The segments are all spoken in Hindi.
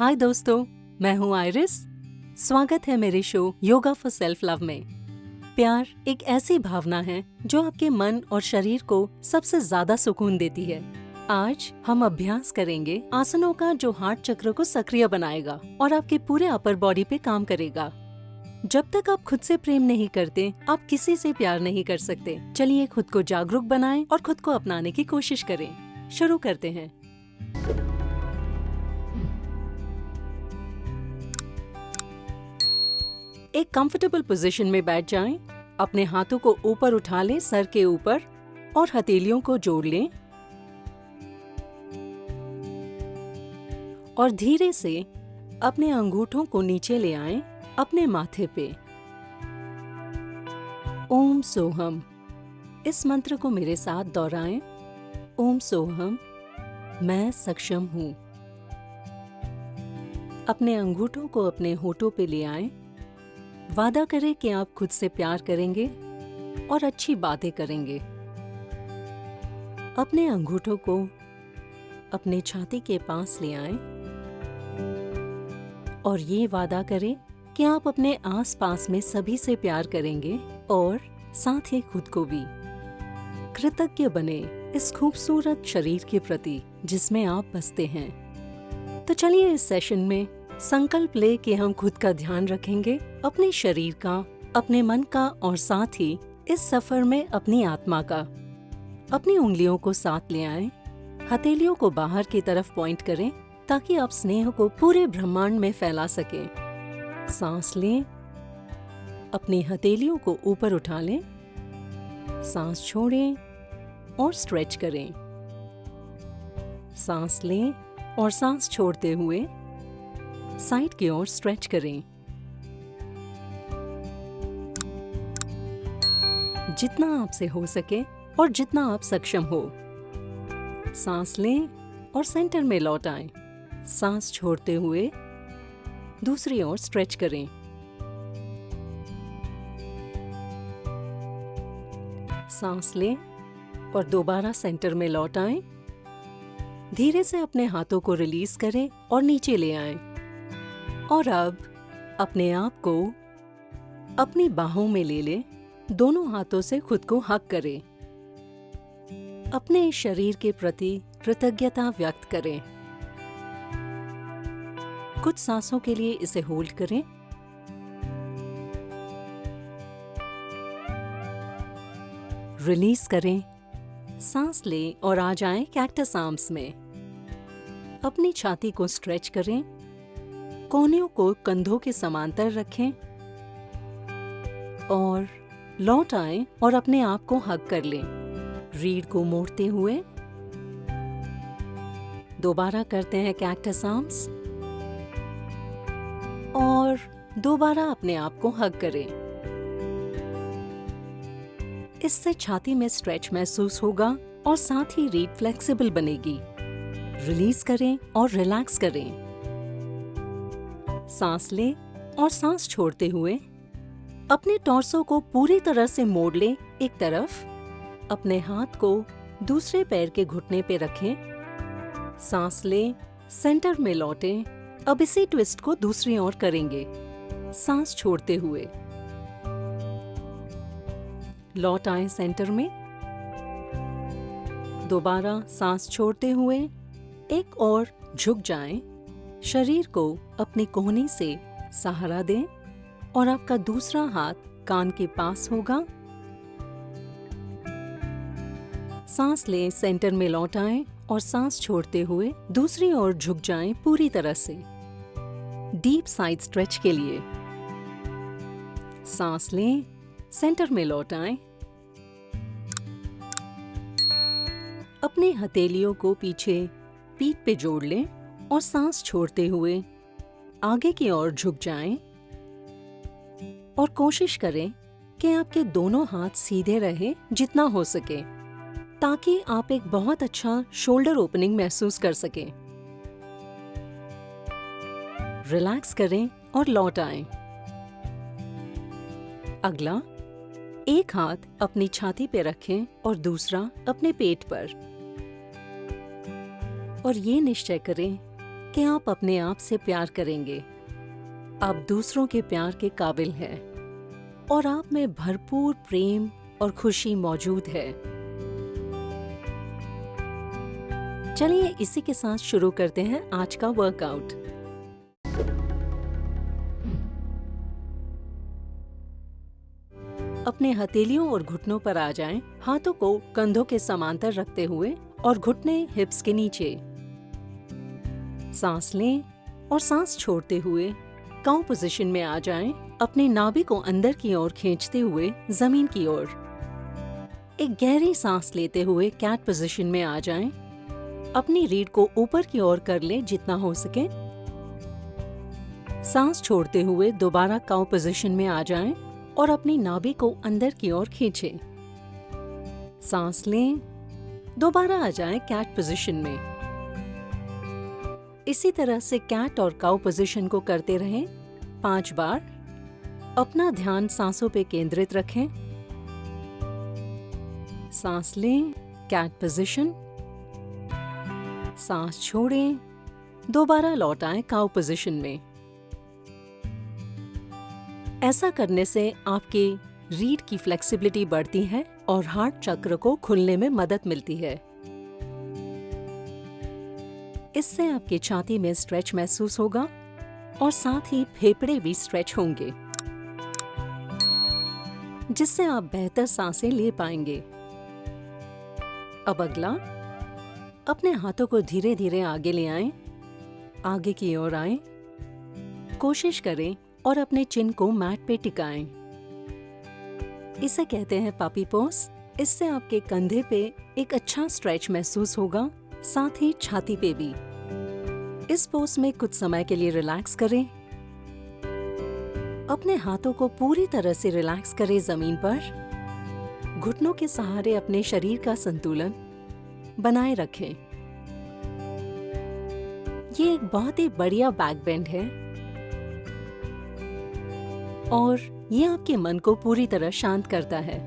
हाय दोस्तों, मैं हूँ आइरिस। स्वागत है मेरे show yoga for self love में। प्यार एक ऐसी भावना है जो आपके मन और शरीर को सबसे ज्यादा सुकून देती है। आज हम अभ्यास करेंगे आसनों का जो हार्ट चक्र को सक्रिय बनाएगा और आपके पूरे अपर बॉडी पे काम करेगा। जब तक आप खुद से प्रेम नहीं करते, आप किसी से प्यार नहीं कर सकते। चलिए खुद को जागरूक बनाएं और खुद को अपनाने की कोशिश करें। शुरू करते हैं। एक कंफर्टेबल पोजीशन में बैठ जाएं। अपने हाथों को ऊपर उठा लें सर के ऊपर और हथेलियों को जोड़ लें और धीरे से अपने अंगूठों को नीचे ले आएं अपने माथे पे। ओम सोहम, इस मंत्र को मेरे साथ दोहराएं। ओम सोहम, मैं सक्षम हूँ। अपने अंगूठों को अपने होठों पे ले आएं। वादा करें कि आप खुद से प्यार करेंगे और अच्छी बातें करेंगे। अपने अंगूठों को अपने छाती के पास ले आएं और ये वादा करें कि आप अपने आसपास में सभी से प्यार करेंगे और साथ ही खुद को भी। कृतज्ञ बने इस खूबसूरत शरीर के प्रति जिसमें आप बसते हैं। तो चलिए इस सेशन में संकल्प ले कि हम खुद का ध्यान रखेंगे, अपने शरीर का, अपने मन का और साथ ही इस सफर में अपनी आत्मा का। अपनी उंगलियों को साथ ले आएं, हथेलियों को बाहर की तरफ पॉइंट करें ताकि आप स्नेह को पूरे ब्रह्मांड में फैला सकें। सांस लें, अपनी हथेलियों को ऊपर उठा लें, सांस छोड़ें और स्ट्रेच करें। सांस लें और सांस छोड़ते हुए साइड की ओर स्ट्रेच करें। जितना आपसे हो सके और जितना आप सक्षम हो। सांस लें और सेंटर में लौट आएं। सांस छोड़ते हुए दूसरी ओर स्ट्रेच करें। सांस लें और दोबारा सेंटर में लौट आएं। धीरे से अपने हाथों को रिलीज करें और नीचे ले आएं। और अब अपने आप को अपनी बाहों में ले लें। दोनों हाथों से खुद को हग करें। अपने इस शरीर के प्रति कृतज्ञता व्यक्त करें। कुछ सांसों के लिए इसे होल्ड करें। रिलीज करें। सांस लें और आ जाएं कैक्टस आर्म्स में। अपनी छाती को स्ट्रेच करें। कोहनियों को कंधों के समांतर रखें और लौट आएं और अपने आप को हग कर लें। रीढ़ को मोड़ते हुए दोबारा करते हैं कैक्टस आर्म्स और दोबारा अपने आप को हग करें। इससे छाती में स्ट्रेच महसूस होगा और साथ ही रीढ़ फ्लेक्सिबल बनेगी। रिलीज करें और रिलैक्स करें। सांस लें और सांस छोड़ते हुए अपने टॉर्सो को पूरी तरह से मोड़ लें एक तरफ। अपने हाथ को दूसरे पैर के घुटने पे रखें। सांस लें, सेंटर में लौटें। अब इसी ट्विस्ट को दूसरी ओर करेंगे, सांस छोड़ते हुए। लौट आएं सेंटर में। दोबारा सांस छोड़ते हुए एक और झुक जाएं। शरीर को अपनी कोहनी से सहारा दें और आपका दूसरा हाथ कान के पास होगा। सांस लें, सेंटर में लौट आएं और सांस छोड़ते हुए दूसरी ओर झुक जाएं पूरी तरह से। डीप साइड स्ट्रेच के लिए सांस लें, सेंटर में लौट आएं। अपनी हथेलियों को पीछे पीठ पे जोड़ लें और सांस छोड़ते हुए आगे की ओर झुक जाएं और कोशिश करें कि आपके दोनों हाथ सीधे रहें जितना हो सके, ताकि आप एक बहुत अच्छा शोल्डर ओपनिंग महसूस कर सकें। रिलैक्स करें और लौट आएं। अगला, एक हाथ अपनी छाती पे रखें और दूसरा अपने पेट पर और ये निश्चय करें कि आप अपने आप से प्यार करेंगे। आप दूसरों के प्यार के काबिल हैं और आप में भरपूर प्रेम और खुशी मौजूद है। चलिए इसी के साथ शुरू करते हैं आज का वर्कआउट। अपने हथेलियों और घुटनों पर आ जाएं, हाथों को कंधों के समांतर रखते हुए और घुटने हिप्स के नीचे। सांस लें और सांस छोड़ते हुए काउ पोजीशन में आ जाएं, अपने नाभि को अंदर की ओर खींचते हुए जमीन की ओर। एक गहरी सांस लेते हुए कैट पोजीशन में आ जाएं, अपनी रीढ़ को ऊपर की ओर कर लें जितना हो सके। सांस छोड़ते हुए दोबारा काउ पोजीशन में आ जाएं और अपनी नाभि को अंदर की ओर खींचें। सांस लें, दोबारा आ जाएं कैट पोजीशन में। इसी तरह से कैट और काउ पोजीशन को करते रहें 5 बार। अपना ध्यान सांसों पे केंद्रित रखें। सांस लें, कैट पोजीशन। सांस छोड़ें, दोबारा लौट आएं काउ पोजीशन में। ऐसा करने से आपके रीढ़ की फ्लेक्सिबिलिटी बढ़ती है और हार्ट चक्र को खुलने में मदद मिलती है। इससे आपकी छाती में स्ट्रेच महसूस होगा और साथ ही फेफड़े भी स्ट्रेच होंगे, जिससे आप बेहतर सांसें ले पाएंगे। अब अगला, अपने हाथों को धीरे धीरे आगे ले आएं, आगे की ओर आएं। कोशिश करें और अपने चिन को मैट पे टिकाएं। इसे कहते हैं पपी पोज। इससे आपके कंधे पे एक अच्छा स्ट्रेच महसूस होगा, साथ ही छाती पे भी। इस पोज में कुछ समय के लिए रिलैक्स करें। अपने हाथों को पूरी तरह से रिलैक्स करें जमीन पर। घुटनों के सहारे अपने शरीर का संतुलन बनाए रखें। ये एक बहुत ही बढ़िया बैक बेंड है और ये आपके मन को पूरी तरह शांत करता है।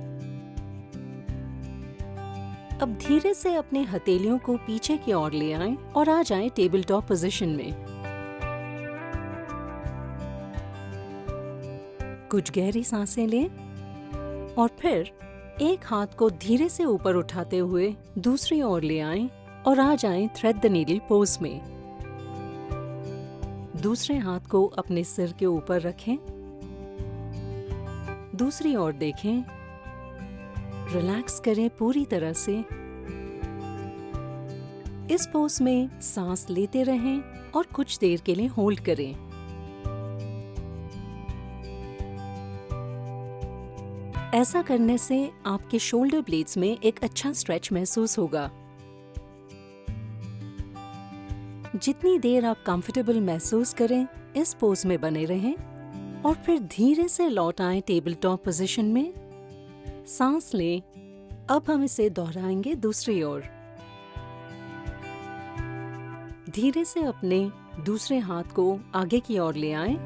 अब धीरे से अपने हथेलियों को पीछे की ओर ले आएं और आ जाएं टेबल टॉप पोजीशन में। कुछ गहरी सांसें लें और फिर एक हाथ को धीरे से ऊपर उठाते हुए दूसरी ओर ले आएं और आ जाएं थ्रेड द नीडल पोज में। दूसरे हाथ को अपने सिर के ऊपर रखें, दूसरी ओर देखें, रिलैक्स करें पूरी तरह से। इस पोज में सांस लेते रहें और कुछ देर के लिए होल्ड करें। ऐसा करने से आपके शोल्डर ब्लेड्स में एक अच्छा स्ट्रेच महसूस होगा। जितनी देर आप कंफर्टेबल महसूस करें, इस पोज में बने रहें और फिर धीरे से लौट आएं टेबल टॉप पोजीशन में। सांस लें। अब हम इसे दोहराएंगे दूसरी ओर। धीरे से अपने दूसरे हाथ को आगे की ओर ले आएं।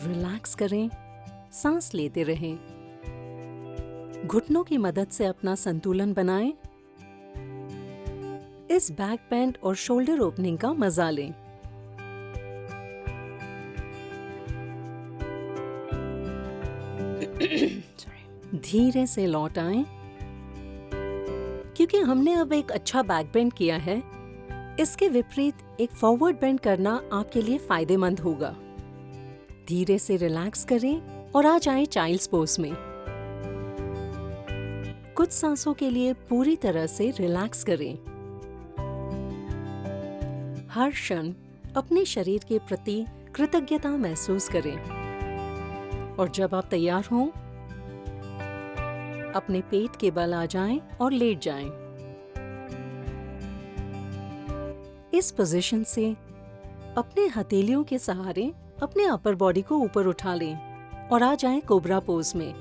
रिलैक्स करें, सांस लेते रहें। घुटनों की मदद से अपना संतुलन बनाएं। इस बैक बेंड और शोल्डर ओपनिंग का मजा लें। धीरे से लौट आएं। क्योंकि हमने अब एक अच्छा बैक बेंड किया है, इसके विपरीत एक फॉरवर्ड बेंड करना आपके लिए फायदेमंद होगा। धीरे से रिलैक्स करें और आ जाएं चाइल्ड्स पोज में। कुछ सांसों के लिए पूरी तरह से रिलैक्स करें। हर क्षण अपने शरीर के प्रति कृतज्ञता महसूस करें और जब आप तैयार हों, अपने पेट के बल आ जाएं और लेट जाएं। इस पोजीशन से अपने हथेलियों के सहारे अपने अपर बॉडी को ऊपर उठा लें और आ जाएं कोबरा पोज में।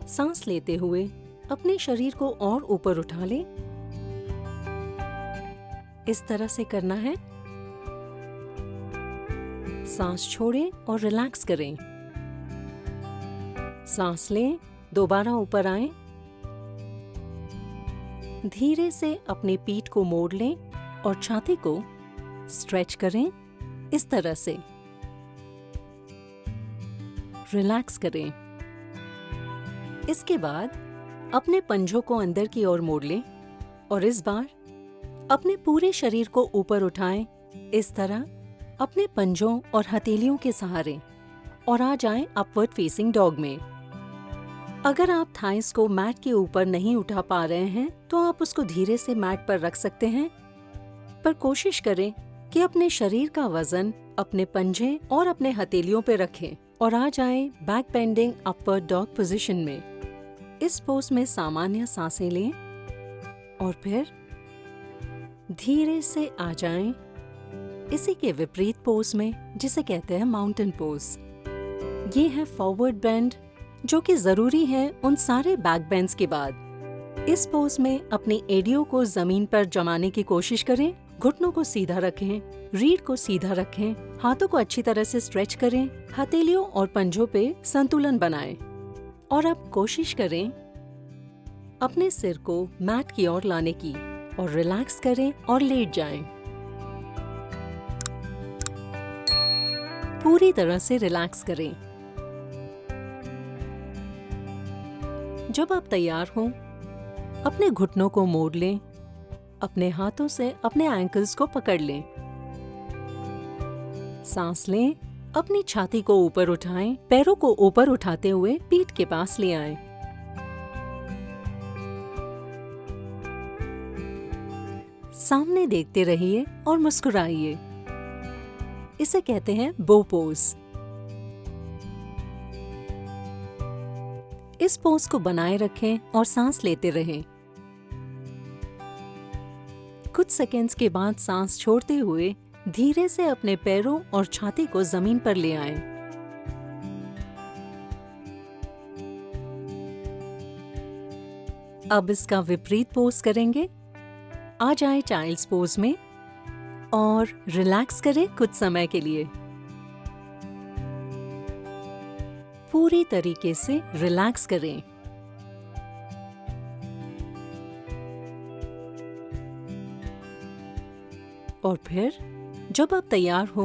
सांस लेते हुए अपने शरीर को और ऊपर उठा लें। इस तरह से करना है। सांस छोड़ें और रिलैक्स करें। सांस लें, दोबारा ऊपर आएं। धीरे से अपनी पीठ को मोड़ लें और छाती को स्ट्रेच करें, इस तरह से। रिलैक्स करें। इसके बाद अपने पंजों को अंदर की ओर मोड़ लें और इस बार अपने पूरे शरीर को ऊपर उठाएं, इस तरह अपने पंजों और हथेलियों के सहारे, और आ जाएं अपवर्ड फेसिंग डॉग में। अगर आप थाइस को मैट के ऊपर नहीं उठा पा रहे हैं तो आप उसको धीरे से मैट पर रख सकते हैं, पर कोशिश करें कि अपने शरीर का वजन अपने पंजे और अपने हथेलियों पे रखें और आ जाएं back bending upward dog position में। इस पोज में सामान्य सांसें लें और फिर धीरे से आ जाएं इसी के विपरीत पोज में, जिसे कहते हैं माउंटेन पोज। ये है फॉरवर्ड बेंड, जो कि जरूरी है उन सारे बैक बेंड्स के बाद। इस पोज में अपनी एडियो को जमीन पर जमाने की कोशिश करें, घुटनों को सीधा रखें, रीढ़ को सीधा रखें, हाथों को अच्छी तरह से स्ट्रेच करें, हथेलियों और पंजों पे संतुलन बनाएं। और अब कोशिश करें अपने सिर को मैट की ओर लाने की और रिलैक्स करें और लेट जाएं। पूरी तरह से रिलैक्स करें। जब आप तैयार हों, अपने घुटनों को मोड़ लें, अपने हाथों से अपने एंकल्स को पकड़ लें, सांस लें, अपनी छाती को ऊपर उठाएं, पैरों को ऊपर उठाते हुए पीठ के पास ले आएं। सामने देखते रहिए और मुस्कुराइए। इसे कहते हैं बो पोज। इस पोज को बनाए रखें और सांस लेते रहें। कुछ सेकंड्स के बाद सांस छोड़ते हुए धीरे से अपने पैरों और छाती को जमीन पर ले आएं। अब इसका विपरीत पोज करेंगे। आ जाएं चाइल्ड्स पोज में और रिलैक्स करें कुछ समय के लिए। पूरी तरीके से रिलैक्स करें। और फिर जब आप तैयार हो,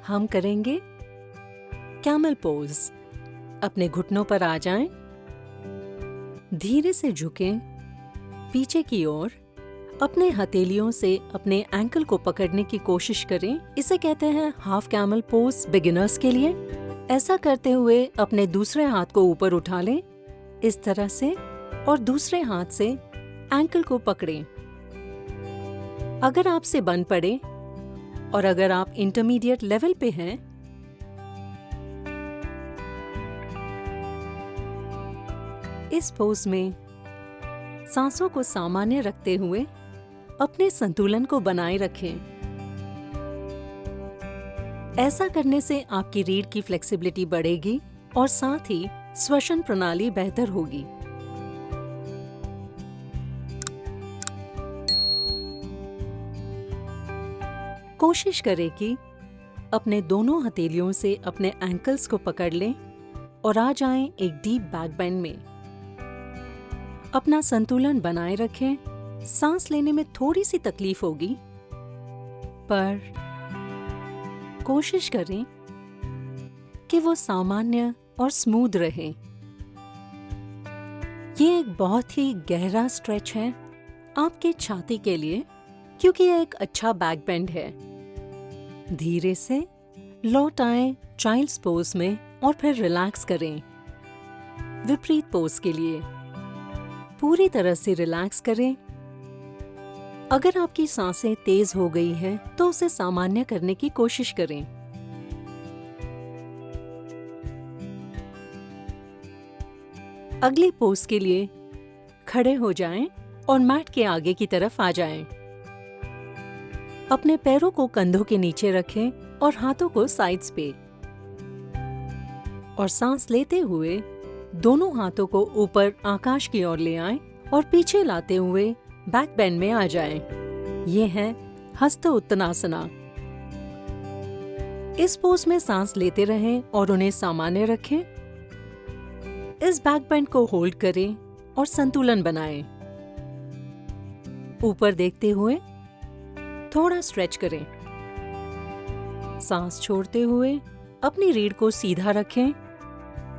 हम करेंगे कैमल पोज। अपने घुटनों पर आ जाएं, धीरे से झुकें पीछे की ओर, अपने हथेलियों से अपने एंकल को पकड़ने की कोशिश करें। इसे कहते हैं हाफ कैमल पोज बिगिनर्स के लिए। ऐसा करते हुए अपने दूसरे हाथ को ऊपर उठा लें, इस तरह से, और दूसरे हाथ से एंकल को पकड़ें। अगर आपसे बन पड़े और अगर आप इंटरमीडिएट लेवल पे हैं, इस पोज में सांसों को सामान्य रखते हुए अपने संतुलन को बनाए रखें। ऐसा करने से आपकी रीढ़ की फ्लेक्सिबिलिटी बढ़ेगी और साथ ही श्वसन प्रणाली बेहतर होगी। कोशिश करें कि अपने दोनों हथेलियों से अपने एंकल्स को पकड़ लें और आ जाएं एक डीप बैक बेंड में। अपना संतुलन बनाए रखें। सांस लेने में थोड़ी सी तकलीफ होगी, पर कोशिश करें कि वो सामान्य और स्मूथ रहे। ये एक बहुत ही गहरा स्ट्रेच है आपके छाती के लिए, क्योंकि ये एक अच्छा बैक बेंड है। धीरे से लौट आएं चाइल्ड्स पोज में और फिर रिलैक्स करें। विपरीत पोज के लिए पूरी तरह से रिलैक्स करें। अगर आपकी सांसें तेज हो गई हैं, तो उसे सामान्य करने की कोशिश करें। अगली पोज के लिए खड़े हो जाएं और मैट के आगे की तरफ आ जाएं। अपने पैरों को कंधों के नीचे रखें और हाथों को साइड्स पे, और सांस लेते हुए दोनों हाथों को ऊपर आकाश की ओर ले आएं और पीछे लाते हुए बैक बेंड में आ जाएं। ये है हस्त उत्तनासना। इस पोज में सांस लेते रहें और उन्हें सामान्य रखें। इस बैक बेंड को होल्ड करें और संतुलन बनाएं। ऊपर देखते हुए थोड़ा स्ट्रेच करें। सांस छोड़ते हुए अपनी रीढ़ को सीधा रखें।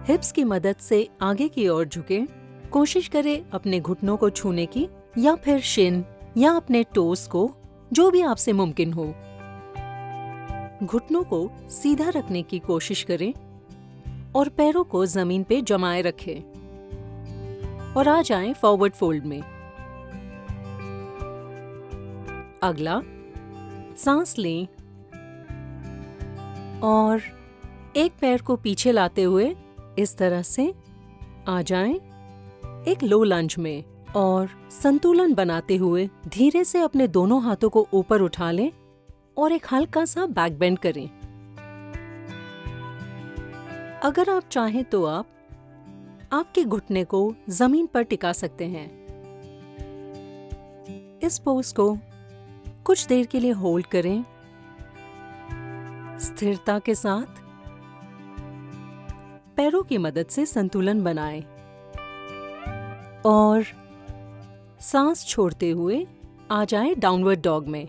हिप्स की मदद से आगे की ओर झुकें। कोशिश करें अपने घुटनों को छूने की या फिर शिन या अपने टोस को, जो भी आपसे मुमकिन हो। घुटनों को सीधा रखने की कोशिश करें और पैरों को जमीन पे जमाए रखें और आ जाएं फॉरवर्ड फोल्ड में। अगला, सांस लें और एक पैर को पीछे लाते हुए इस तरह से आ जाएं एक लो लंज में और संतुलन बनाते हुए धीरे से अपने दोनों हाथों को ऊपर उठा लें और एक हल्का सा बैक बेंड करें। अगर आप चाहें तो आप आपके घुटने को जमीन पर टिका सकते हैं। इस पोज को कुछ देर के लिए होल्ड करें, स्थिरता के साथ पैरों की मदद से संतुलन बनाएं और सांस छोड़ते हुए आ जाएं डाउनवर्ड डॉग में।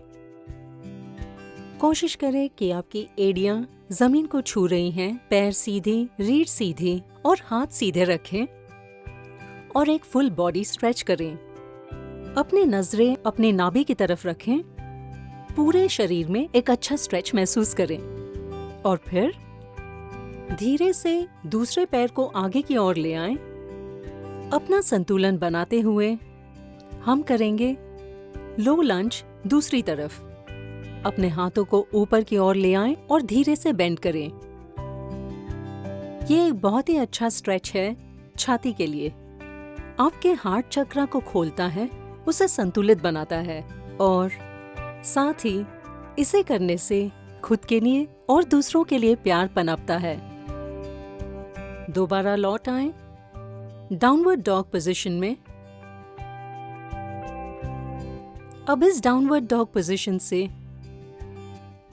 कोशिश करें कि आपकी एड़ियां जमीन को छू रही हैं, पैर सीधे, रीढ़ सीधी और हाथ सीधे रखें और एक फुल बॉडी स्ट्रेच करें। अपनी नजरें अपने नाभि की तरफ रखें। पूरे शरीर में एक अच्छा स्ट्रेच महसूस करें और फिर धीरे से दूसरे पैर को आगे की ओर ले आएं। अपना संतुलन बनाते हुए हम करेंगे लो लंज दूसरी तरफ। अपने हाथों को ऊपर की ओर ले आएं और धीरे से बेंड करें। ये एक बहुत ही अच्छा स्ट्रेच है छाती के लिए। आपके हार्ट चक्र को खोलता है, उसे संतुलित बनाता है और साथ ही इसे करने से खुद के लिए और दूसरों के लिए प्यार पनपता है। दोबारा लौट आएं डाउनवर्ड डॉग पोजीशन में। अब इस डाउनवर्ड डॉग पोजीशन से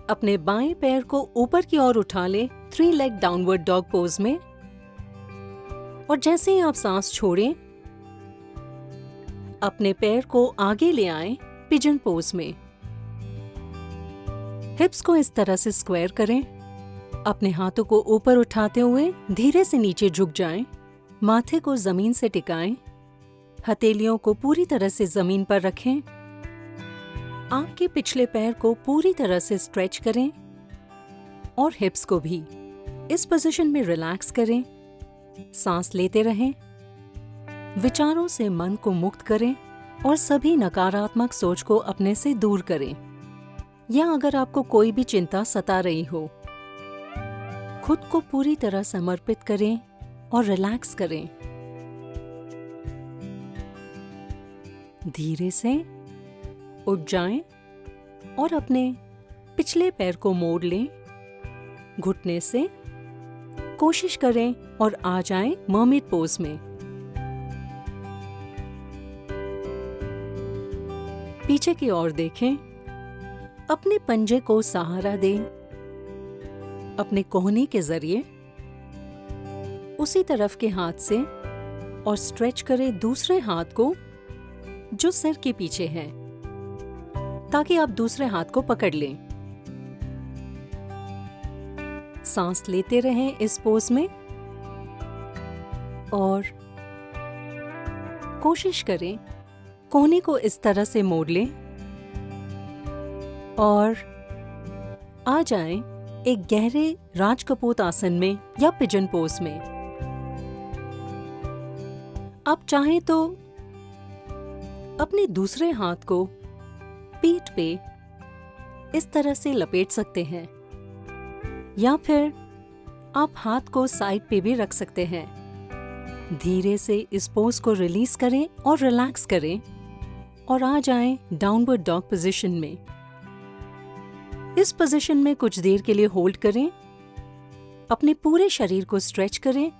अपने बाएं पैर को ऊपर की ओर उठा लें 3 लेग डाउनवर्ड डॉग पोज में और जैसे ही आप सांस छोड़ें अपने पैर को आगे ले आएं पिजन पोज में। हिप्स को इस तरह से स्क्वायर करें। अपने हाथों को ऊपर उठाते हुए धीरे से नीचे झुक जाएं। माथे को जमीन से टिकाएं। हथेलियों को पूरी तरह से जमीन पर रखें। आपके पिछले पैर को पूरी तरह से स्ट्रेच करें और हिप्स को भी इस पोजीशन में रिलैक्स करें। सांस लेते रहें। विचारों से मन को मुक्त करें और सभी नकारात्मक सोच को अपने से दूर करें। या अगर आपको कोई भी चिंता सता रही हो, खुद को पूरी तरह समर्पित करें और रिलैक्स करें। धीरे से उठ जाएं और अपने पिछले पैर को मोड़ लें। घुटने से कोशिश करें और आ जाएं मर्मेड पोज में। पीछे की ओर देखें। अपने पंजे को सहारा दें। अपने कोहनी के जरिए उसी तरफ के हाथ से और स्ट्रेच करें दूसरे हाथ को जो सिर के पीछे है, ताकि आप दूसरे हाथ को पकड़ लें। सांस लेते रहें इस पोज में और कोशिश करें कोहनी को इस तरह से मोड़ लें और आ जाएं एक गहरे राजकपूत आसन में या पिजन पोज में। आप चाहें तो अपने दूसरे हाथ को पीठ पे इस तरह से लपेट सकते हैं या फिर आप हाथ को साइड पे भी रख सकते हैं। धीरे से इस पोज को रिलीज करें और रिलैक्स करें और आ जाएं डाउनवर्ड डॉग पोजीशन में। इस पोजीशन में कुछ देर के लिए होल्ड करें। अपने पूरे शरीर को स्ट्रेच करें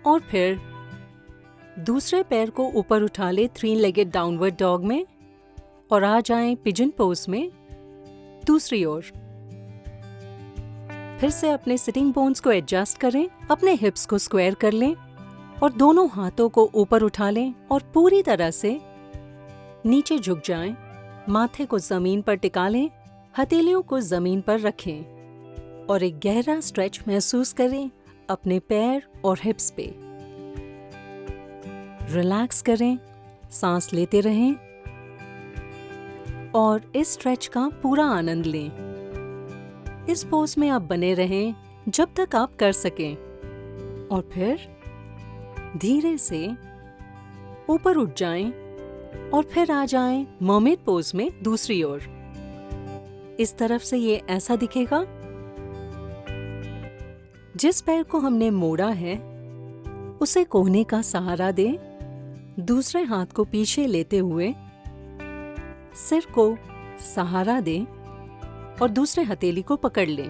और फिर दूसरे पैर को ऊपर उठा ले 3 लेगेड डाउनवर्ड डॉग में और आ जाएं पिजन पोज में दूसरी ओर। फिर से अपने सिटिंग बोन्स को एडजस्ट करें। अपने हिप्स को स्क्वायर कर लें और दोनों हाथों को ऊपर उठा लें और पूरी तरह से नीचे झुक जाएं। माथे को जमीन पर टिका लें, हथेलियों को जमीन पर रखें और एक गहरा स्ट्रेच महसूस करें अपने पैर और हिप्स पे। रिलैक्स करें, सांस लेते रहें और इस स्ट्रेच का पूरा आनंद लें। इस पोज में आप बने रहें जब तक आप कर सकें और फिर धीरे से ऊपर उठ जाएं और फिर आ जाएं मर्मेड पोज में दूसरी ओर। इस तरफ से ये ऐसा दिखेगा। जिस पैर को हमने मोड़ा है उसे कोहने का सहारा दें, दूसरे हाथ को पीछे लेते हुए सिर को सहारा दें और दूसरे हथेली को पकड़ लें।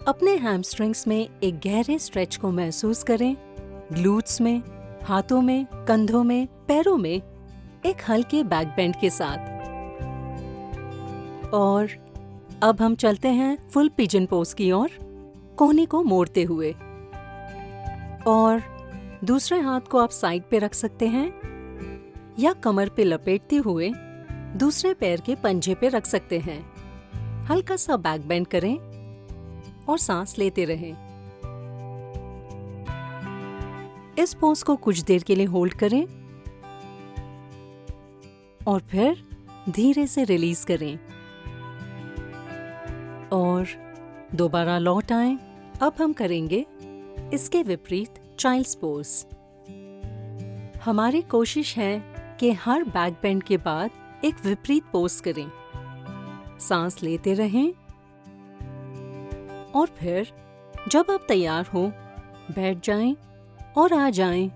अपने हैमस्ट्रिंग्स में एक गहरे स्ट्रेच को महसूस करें, ग्लूट्स में, हाथों में, कंधों में, पैरों में एक हल्के बैक बेंड के साथ। और अब हम चलते हैं फुल पिजन पोज की ओर, कोहनी को मोड़ते हुए। और दूसरे हाथ को आप साइड पे रख सकते हैं या कमर पे लपेटते हुए दूसरे पैर के पंजे पे रख सकते हैं। हल्का सा बैक बेंड करें और सांस लेते रहें। इस पोज को कुछ देर के लिए होल्ड करें और फिर धीरे से रिलीज करें और दोबारा लौट आएं। अब हम करेंगे इसके विपरीत चाइल्ड्स पोज। हमारी कोशिश है कि हर बैक बेंड के बाद एक विपरीत पोज करें। सांस लेते रहें और फिर जब आप तैयार हो बैठ जाएं और आ जाएं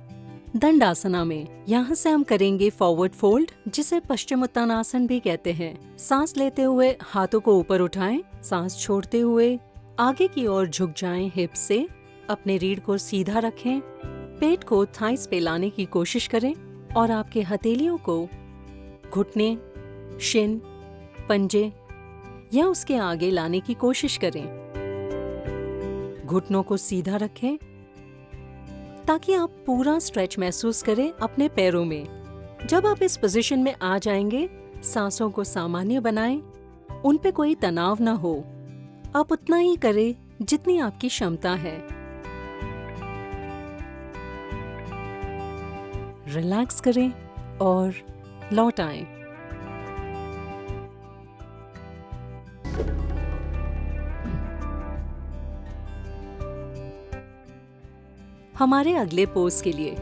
दंडासना में। यहाँ से हम करेंगे फॉरवर्ड फोल्ड, जिसे पश्चिमोत्तानासन भी कहते हैं। सांस लेते हुए हाथों को ऊपर उठाएं, सांस छोड़ते हुए आगे की ओर झुक जाएं हिप से। अपने रीढ़ को सीधा रखें, पेट को थाइस पे लाने की कोशिश करें और आपके हथेलियों को घुटने, शिन, पंजे या उसके आगे लाने की कोशिश करें। घुटनों को सीधा रखें ताकि आप पूरा स्ट्रेच महसूस करें अपने पैरों में। जब आप इस पोजीशन में आ जाएंगे, सांसों को सामान्य बनाएं, उन पे कोई तनाव ना हो। आप उतना ही करें जितनी आपकी क्षमता है। रिलैक्स करें और लौट आएं। हमारे अगले पोज के लिए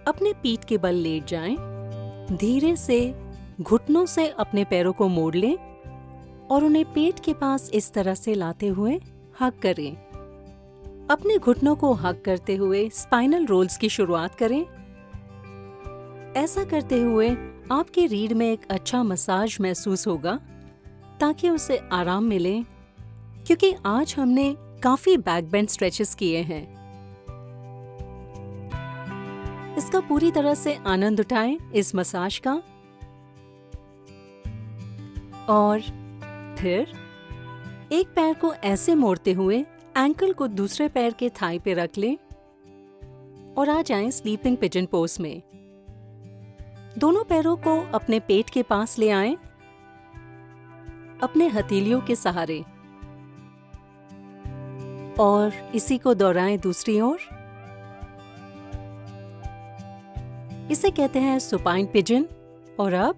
अपने पीठ के बल लेट जाएं, धीरे से घुटनों से अपने पैरों को मोड़ लें और उन्हें पेट के पास इस तरह से लाते हुए हग करें। अपने घुटनों को हग करते हुए स्पाइनल रोल्स की शुरुआत करें। ऐसा करते हुए आपके रीढ़ में एक अच्छा मसाज महसूस होगा ताकि उसे आराम मिले, क्योंकि आज हमने काफी बैक बेंड स्ट्रेचेस किए हैं। इसका पूरी तरह से आनंद उठाएं इस मसाज का। और फिर एक पैर को ऐसे मोड़ते हुए एंकल को दूसरे पैर के थाई पे रख लें और आ जाएं स्लीपिंग पिजन पोज में। दोनों पैरों को अपने पेट के पास ले आएं, अपने हथेलियों के सहारे, और इसी को दोहराएं दूसरी ओर। इसे कहते हैं सुपाइन पिजन। और अब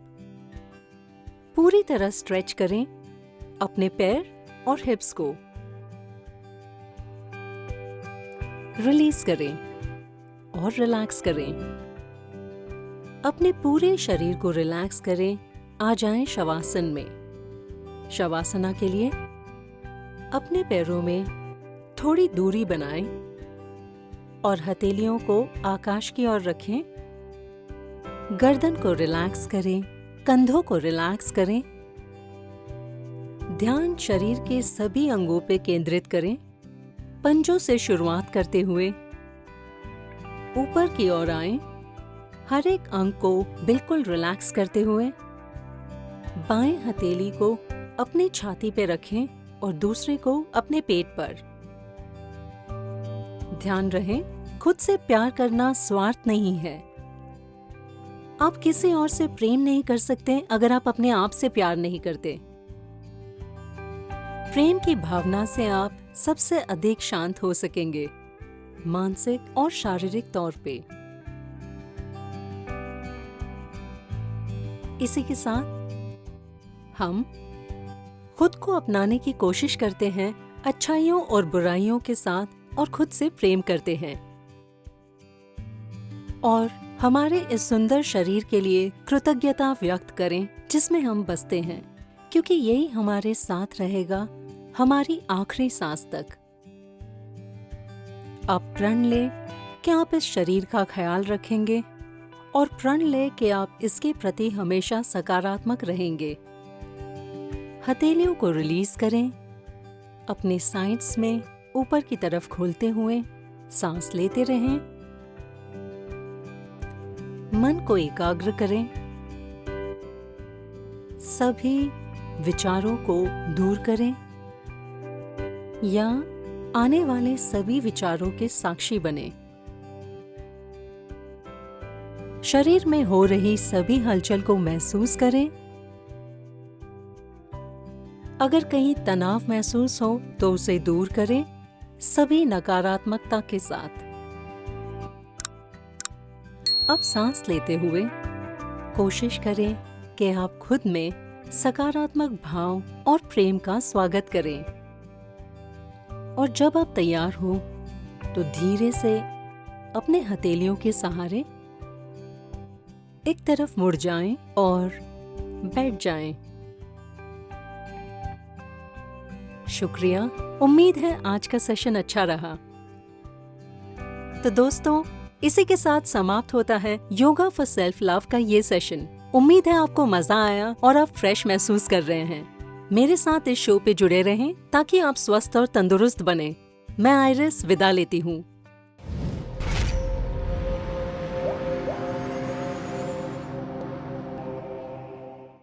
पूरी तरह स्ट्रेच करें अपने पैर और हिप्स को। रिलीज करें और रिलैक्स करें। अपने पूरे शरीर को रिलैक्स करें। आ जाएं शवासन में। शवासना के लिए अपने पैरों में थोड़ी दूरी बनाएं और हथेलियों को आकाश की ओर रखें। गर्दन को रिलैक्स करें, कंधों को रिलैक्स करें। ध्यान शरीर के सभी अंगों पे केंद्रित करें। पंजों से शुरुआत करते हुए ऊपर की ओर आएं। हर एक अंग को बिल्कुल रिलैक्स करते हुए बाएं हथेली को अपनी छाती पे रखें और दूसरे को अपने पेट पर। ध्यान रहे, खुद से प्यार करना स्वार्थ नहीं है। आप किसी और से प्रेम नहीं कर सकते अगर आप अपने आप से प्यार नहीं करते। प्रेम की भावना से आप सबसे अधिक शांत हो सकेंगे, मानसिक और शारीरिक तौर पे। इसी के साथ हम खुद को अपनाने की कोशिश करते हैं, अच्छाइयों और बुराइयों के साथ, और खुद से प्रेम करते हैं। और हमारे इस सुंदर शरीर के लिए कृतज्ञता व्यक्त करें जिसमें हम बसते हैं, क्योंकि यही हमारे साथ रहेगा हमारी आखिरी सांस तक। आप प्रण लें कि आप इस शरीर का ख्याल रखेंगे, और प्रण लें कि आप इसके प्रति हमेशा सकारात्मक रहेंगे। हथेलियों को रिलीज करें, अपने साइड्स में ऊपर की तरफ खोलते हुए सांस लेते रहें। मन को एकाग्र करें, सभी विचारों को दूर करें या आने वाले सभी विचारों के साक्षी बने। शरीर में हो रही सभी हलचल को महसूस करें। अगर कहीं तनाव महसूस हो तो उसे दूर करें, सभी नकारात्मकता के साथ। अब सांस लेते हुए कोशिश करें कि आप खुद में सकारात्मक भाव और प्रेम का स्वागत करें। और जब आप तैयार हो तो धीरे से अपने हथेलियों के सहारे एक तरफ मुड़ जाएं और बैठ जाएं। शुक्रिया, उम्मीद है आज का सेशन अच्छा रहा। तो दोस्तों, इसी के साथ समाप्त होता है योगा फॉर सेल्फ लव का ये सेशन। उम्मीद है आपको मजा आया और आप फ्रेश महसूस कर रहे हैं। मेरे साथ इस शो पे जुड़े रहें ताकि आप स्वस्थ और तंदुरुस्त बने। मैं आइरिस विदा लेती हूँ।